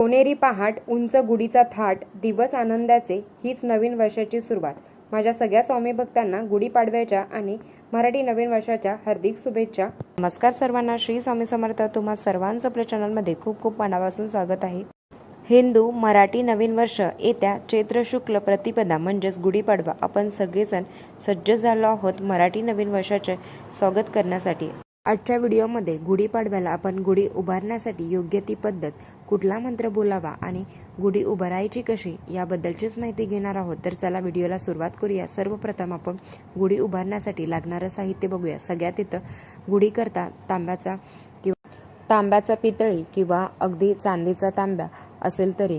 सोनेरी पहाट, उंच गुढीचा थाट, दिवस आनंदाचे, हीच नवीन वर्षाची सुरुवात. माझ्या सगळ्या स्वामी भक्तांना गुढीपाडव्याच्या आणि मराठी नवीन वर्षाच्या हार्दिक शुभेच्छा. नमस्कार सर्वांना, श्री स्वामी समर्थ. तुम्हा सर्वांचं आपल्या चॅनलमध्ये खूप खूप मनापासून स्वागत आहे. हिंदू मराठी नवीन वर्ष येत्या चैत्र शुक्ल प्रतिपदा म्हणजेच गुढीपाडवा आपण सगळेजण सज्ज झालो आहोत मराठी नवीन वर्षाचे स्वागत करण्यासाठी. आजच्या व्हिडिओमध्ये गुढीपाडव्याला आपण गुढी उभारण्यासाठी योग्य ती पद्धत, कुठला मंत्र बोलावा आणि गुढी उभारायची कशी याबद्दलचीच माहिती घेणार आहोत. तर चला व्हिडिओला सुरुवात करूया. सर्वप्रथम आपण गुढी उभारण्यासाठी लागणारं साहित्य बघूया. सगळ्यात इथं गुढी करता तांब्याचा पितळी किंवा अगदी चांदीचा तांब्या असेल तरी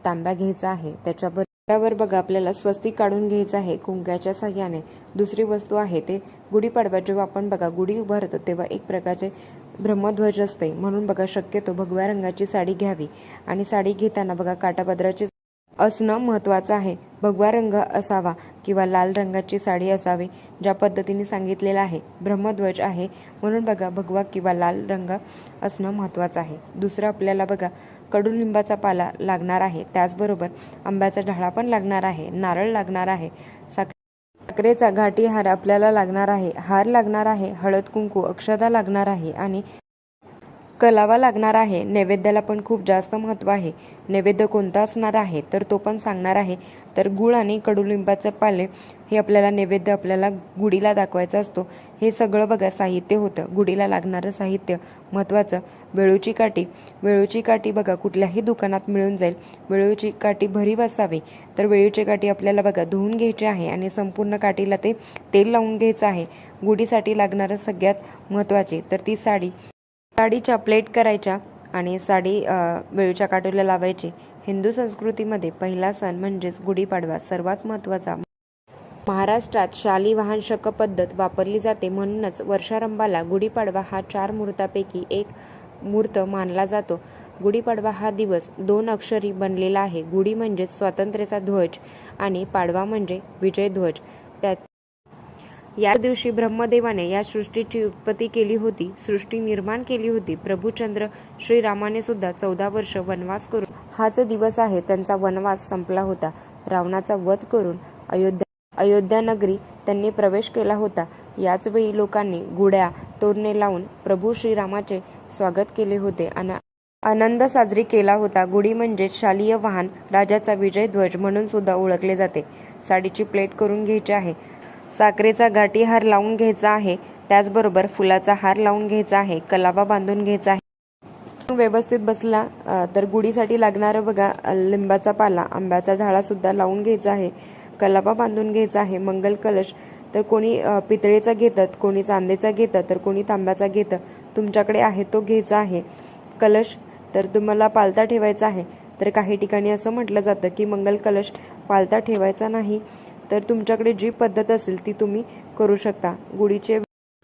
तांब्या घ्यायचा आहे. त्याच्यावर बघा आपल्याला स्वस्तिक काढून घ्यायचं आहे कुंकाच्या साह्याने. दुसरी वस्तू आहे ते गुढीपाडवा जेव्हा आपण बघा गुढी उभारतो तेव्हा एक प्रकारचे ब्रह्मध्वज असते, म्हणून बघा शक्यतो भगव्या रंगाची साडी घ्यावी आणि साडी घेताना बघा काठापदराचे असणं महत्त्वाचं आहे. भगवा रंग असावा किंवा लाल रंगाची साडी असावी, ज्या पद्धतीने सांगितलेलं आहे. ब्रह्मध्वज आहे म्हणून बघा भगवा किंवा लाल रंग असणं महत्त्वाचं आहे. दुसरं आपल्याला बघा कडुलिंबाचा पाला लागणार आहे, त्याचबरोबर आंब्याचा ढाळा पण लागणार आहे, नारळ लागणार आहे, साखरेचा घाटी हार आपल्याला लागणार आहे, हार लागणार आहे, हळद कुंकू अक्षता लागणार आहे आणि कलावा लागणार आहे. नैवेद्याला पण खूप जास्त महत्त्व आहे. नैवेद्य कोणता असणार आहे तर तो पण सांगणार आहे. तर गुळ आणि कडुलिंबाचे पाले हे आपल्याला नैवेद्य आपल्याला गुढीला दाखवायचा असतो. हे सगळं बघा साहित्य होतं. गुढीला लागणारं साहित्य महत्त्वाचं. वेळूची काठी. वेळूची काठी बघा कुठल्याही दुकानात मिळून जाईल. वेळूची काठी भरीव असावी. तर वेळूची काठी आपल्याला बघा धुवून घ्यायची आहे आणि संपूर्ण काठीला ते तेल लावून घ्यायचं आहे. गुढीसाठी लागणारं सगळ्यात महत्त्वाचे तर ती साडीच्या प्लेट करायच्या आणि साडी वेळूच्या काठीला लावायची. हिंदू संस्कृतीमध्ये पहिला सण म्हणजेच गुढीपाडवा सर्वात महत्त्वाचा. महाराष्ट्रात शालिवाहन शक पद्धत वापरली जाते, म्हणूनच वर्षारंभाला गुढीपाडवा हा 4 मुहूर्तापैकी एक मुहूर्त मानला जातो. गुढीपाडवा हा दिवस 2 अक्षरी बनलेला आहे. गुढी म्हणजे स्वातंत्र्याचा ध्वज आणि पाडवा म्हणजे विजय ध्वज. या दिवशी ब्रह्मदेवाने या सृष्टीची उत्पत्ती केली होती, सृष्टी निर्माण केली होती. प्रभुचंद्र श्रीरामाने सुद्धा 14 वर्ष वनवास करून हाच दिवस आहे त्यांचा वनवास संपला होता. रावणाचा वध करून अयोध्या नगरी त्यांनी प्रवेश केला होता. याच वेळी लोकांनी गुढ्या तोरणे लावून प्रभू श्रीरामाचे स्वागत केले होते आणि आनंद साजरी केला होता. गुढी म्हणजे शालीय वाहन, राजाचा विजय ध्वज म्हणून सुद्धा ओळखले जाते. साडीची प्लेट करून घ्यायची आहे. साखरेचा घाटी हार लावून घ्यायचा आहे, त्याचबरोबर फुलाचा हार लावून घ्यायचा आहे, कलावा बांधून घ्यायचा आहे. व्यवस्थित बसला तर गुढीसाठी लागणारं बघा लिंबाचा पाला, आंब्याचा ढाळा सुद्धा लावून घ्यायचा आहे, कलावा बांधून घ्यायचा आहे. मंगल कलश तर कोणी पितळेचा घेतात, कोणी चांदीचा घेतात, तर कोणी तांब्याचा घेतं. तुमच्याकडे आहे तो घ्यायचा आहे. कलश तर तुम्हाला पालता ठेवायचा आहे. तर काही ठिकाणी असं म्हटलं जातं की मंगल कलश पालता ठेवायचा नाही, तर तुमच्याकडे जी पद्धत असेल ती तुम्ही करू शकता. गुढीचे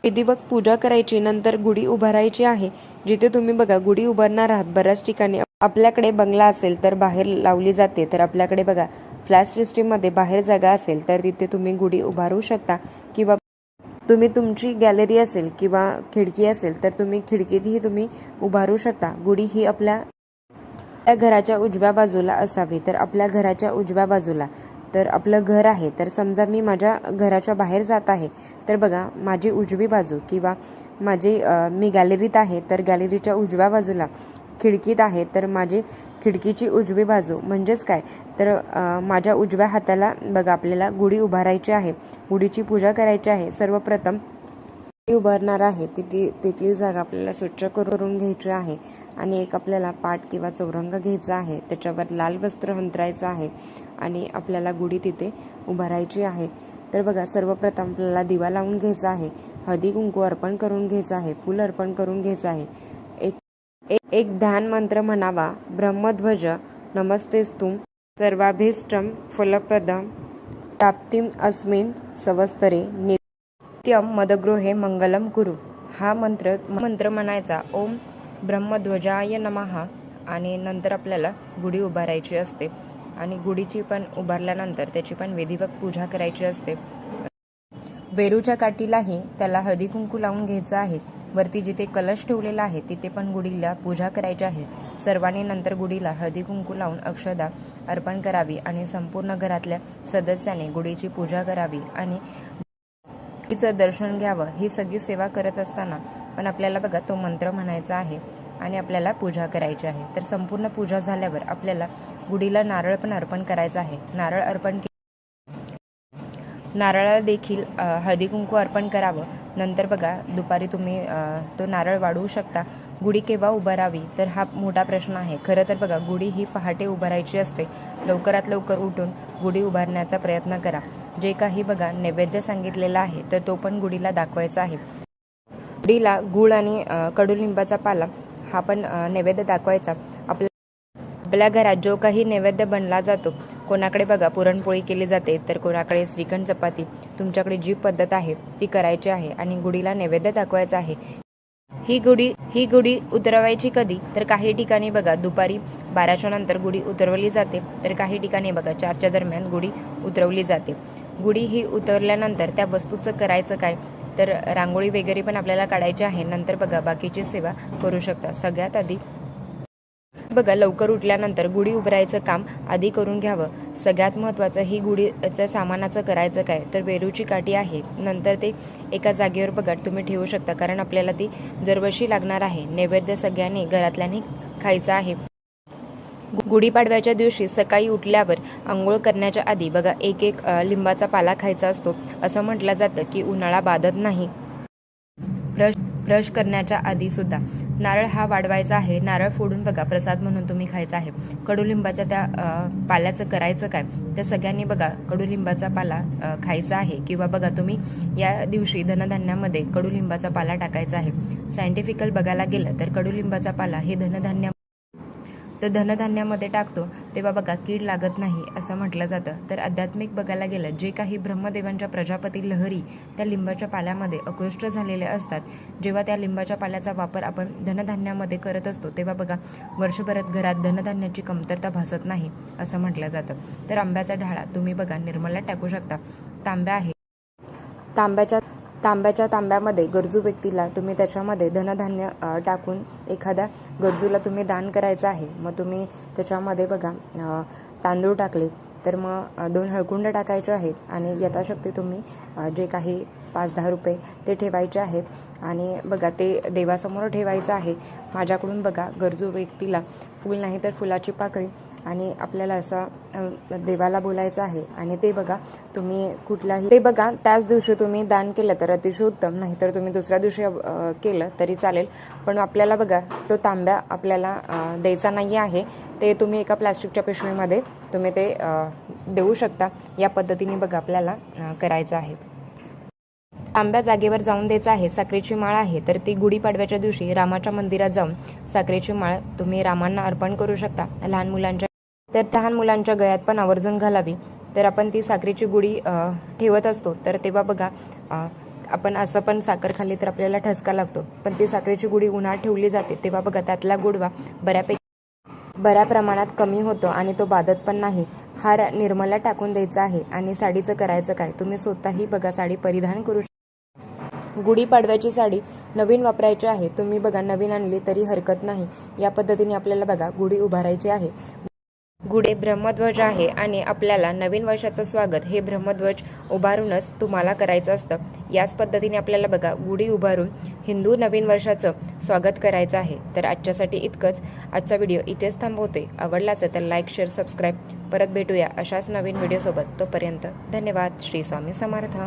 विधिवत पूजा करायची, नंतर गुढी उभारायची आहे. जिथे तुम्ही बघा गुढी उभारणार आहात, बऱ्याच ठिकाणी आपल्याकडे बंगला असेल तर बाहेर लावली जाते, तर आपल्याकडे बघा फ्लॅट सिस्टीममध्ये बाहेर जागा असेल तर तिथे तुम्ही गुढी उभारू शकता. किंवा तुम्ही तुमची गॅलरी असेल किंवा खिडकी असेल तर तुम्ही खिडकीतही तुम्ही उभारू शकता. गुढी ही आपल्या घराच्या उजव्या बाजूला असावी. तर आपल्या घराच्या उजव्या बाजूला तर आपलं घर आहे, तर समजा मी माझ्या घराच्या बाहेर जात आहे, तर बघा माझी उजवी बाजू किंवा मी गॅलरीत आहे तर गॅलरीच्या उजव्या बाजूला, खिडकीत आहे तर माझी खिडकीची उजवी बाजू म्हणजेच काय तर माझ्या उजव्या हाताला बघा आपल्याला गुढी उभारायची आहे. गुढीची पूजा करायची आहे. सर्वप्रथम गुढी उभारणार आहे तिथली जागा आपल्याला स्वच्छ करून घ्यायची आहे आणि एक आपल्याला पाट किंवा चौरंग घ्यायचा आहे. त्याच्यावर लाल वस्त्र अंतरायचं आहे आणि आपल्याला गुढी तिथे उभारायची आहे. तर बघा सर्वप्रथम आपल्याला दिवा लावून घ्यायचा आहे, हळदी कुंकू अर्पण करून घ्यायचं आहे, फूल अर्पण करून घ्यायचं आहे. एक ध्यान मंत्र म्हणावा. ब्रह्मध्वज नमस्तेस्तुं सर्वाभीष्टं फलप्रदं प्राप्तिं अस्मिन् संवत्सरे नित्यं मदगृहे मंगलम कुरु. हा मंत्र म्हणायचा. ओम ब्रह्मध्वजाय नमः आणि नंतर आपल्याला गुढी उभारायची असते आणि गुढीची पण उभारल्यानंतर त्याची पण विधिवत पूजा करायची असते. वेरूच्या काठीलाही त्याला हळदी कुंकू लावून घ्यायचं आहे. वरती जिथे कलश ठेवलेला आहे तिथे पण गुढीला पूजा करायची आहे। सर्वांनी नंतर गुढीला हळदी कुंकू लावून अक्षदा अर्पण करावी आणि संपूर्ण घरातल्या सदस्यांनी गुढीची पूजा करावी आणि गुढीचं दर्शन घ्यावं। ही सगळी सेवा करत असताना पण आपल्याला बघा तो मंत्र म्हणायचा आहे आणि आपल्याला पूजा करायची आहे। तर संपूर्ण पूजा झाल्यावर आपल्याला गुढीला नारळ पण अर्पण करायचा आहे। नारळ अर्पण नारळाला देखील हळदी कुंकू अर्पण करावं। नंतर बघा दुपारी तुम्ही तो नारळ वाढवू शकता। गुढी केव्हा उभारावी तर हा मोठा प्रश्न आहे। खरं तर बघा गुढी ही पहाटे उभारायची असते। लवकरात लवकर उठून गुढी उभारण्याचा प्रयत्न करा। जे काही बघा नैवेद्य सांगितलेला आहे तर तो पण गुढीला दाखवायचा आहे। गुढीला गूळ आणि कडुलिंबाचा पाला हा पण नैवेद्य दाखवायचा। आपल्या घरात जो काही नैवेद्य बनला जातो, कोणाकडे बघा पुरणपोळी केली जाते तर कोणाकडे श्रीखंड चपाती, तुमच्याकडे जी पद्धत आहे ती करायची आहे आणि गुढीला नैवेद्य दाखवायचा आहे। ही गुढी उतरवायची कधी तर काही ठिकाणी बघा दुपारी 12च्या नंतर गुढी उतरवली जाते, तर काही ठिकाणी बघा 4च्या दरम्यान गुढी उतरवली जाते। गुढी ही उतरल्यानंतर त्या वस्तूचं करायचं काय तर रांगोळी वगैरे पण आपल्याला काढायची आहे। नंतर बघा बाकीची सेवा करू शकता। सगळ्यात आधी बघा लवकर उठल्यानंतर गुढी उभारायचं काम आधी करून घ्यावं। सगळ्यात महत्त्वाचं ही गुढीच्या सामानाचं करायचं काय तर वेरूची काठी आहे। नंतर ते एका जागेवर बघा तुम्ही ठेवू शकता, कारण आपल्याला ती दरवर्षी लागणार आहे। नैवेद्य सगळ्यांनी घरातल्यांनी खायचा आहे। गुढीपाडव्याच्या दिवशी सकाळी उठल्यावर आंघोळ करण्याच्या आधी बघा एक लिंबाचा पाला खायचा असतो। असं म्हटलं जातं की उन्हाळा बाधत नाही। ब्रश करण्याच्या आधी सुद्धा नारळ हा वाढवायचा आहे। नारळ फोडून बघा प्रसाद म्हणून तुम्ही खायचा आहे। कडुलिंबाच्या त्या पाल्याचं करायचं काय तर सगळ्यांनी बघा कडुलिंबाचा पाला खायचा आहे, किंवा बघा तुम्ही या दिवशी धनधान्यामध्ये कडुलिंबाचा पाला टाकायचा आहे। सायंटिफिकल बघायला गेलं तर कडुलिंबाचा पाला हे धनधान्यामध्ये टाकतो तेव्हा बघा कीड लागत नाही असं म्हटलं जातं। तर आध्यात्मिक बघायला गेलं जे काही ब्रह्मदेवांच्या प्रजापती लहरी त्या लिंबाच्या पाल्यामध्ये अकृष्ट झालेले असतात, जेव्हा त्या लिंबाच्या पाल्याचा वापर आपण धनधान्यामध्ये करत असतो तेव्हा बघा वर्षभरात घरात धनधान्याची कमतरता भासत नाही असं म्हटलं जातं। तर आंब्याचा ढाळा तुम्ही बघा निर्मला टाकू शकता। तांब्या आहे, तांब्यामध्ये गरजू व्यक्तीला तुम्ही त्याच्यामध्ये धनधान्य टाकून एखाद्या गरजूला तुम्ही दान करायचं आहे। मग तुम्ही त्याच्यामध्ये बघा तांदूळ टाकले तर मग 2 हळकुंड टाकायचे आहेत आणि यथाशक्ती तुम्ही जे काही 5-10 रुपये ते ठेवायचे आहेत आणि बघा ते देवासमोर ठेवायचं आहे। माझ्याकडून बघा गरजू व्यक्तीला फूल नाही तर फुलाची पाकळी आणि आपल्याला असं देवाला बोलायचं आहे आणि ते बघा तुम्ही कुठलाही ते बघा त्याच दिवशी तुम्ही दान केलं तर अतिशय उत्तम, नाही तर तुम्ही दुसऱ्या दिवशी केलं तरी चालेल। पण आपल्याला बघा तो तांब्या आपल्याला द्यायचा नाही आहे, ते तुम्ही एका प्लास्टिकच्या पिशवीमध्ये तुम्ही ते देऊ शकता। या पद्धतीने बघा आपल्याला करायचं आहे। तांब्या जागेवर जाऊन द्यायचा आहे। साखरेची माळ आहे तर ती गुढीपाडव्याच्या दिवशी रामाच्या मंदिरात जाऊन साखरेची माळ तुम्ही रामांना अर्पण करू शकता। लहान मुलांच्या गळ्यात पण आवर्जून घालावी। तर आपण ती साखरेची गुढी ठेवत असतो तर तेव्हा बघा आपण असं पण साखर खाल्ली तर आपल्याला ठसका लागतो, पण ती साखरेची गुढी उन्हात ठेवली जाते तेव्हा बघा त्यातला गोडवा बऱ्या प्रमाणात कमी होतो आणि तो बाधत पण नाही। हार निर्मला टाकून द्यायचा आहे आणि साडीचं करायचं काय तुम्ही स्वतःही बघा साडी परिधान करू शकता। गुढीपाडव्याची साडी नवीन वापरायची आहे, तुम्ही बघा नवीन आणली तरी हरकत नाही। या पद्धतीने आपल्याला बघा गुढी उभारायची आहे। गुढी ब्रह्मध्वज आहे आणि आपल्याला नवीन वर्षाचं स्वागत हे ब्रह्मध्वज उभारूनच तुम्हाला करायचं असतं। याच पद्धतीने आपल्याला बघा गुढी उभारून हिंदू नवीन वर्षाचं स्वागत करायचं आहे। तर आजच्यासाठी इतकंच। आजचा व्हिडिओ इथेच थांबवते। आवडला असेल तर लाईक, शेअर, सबस्क्राईब। परत भेटूया अशाच नवीन व्हिडिओसोबत। तोपर्यंत धन्यवाद। श्री स्वामी समर्थ।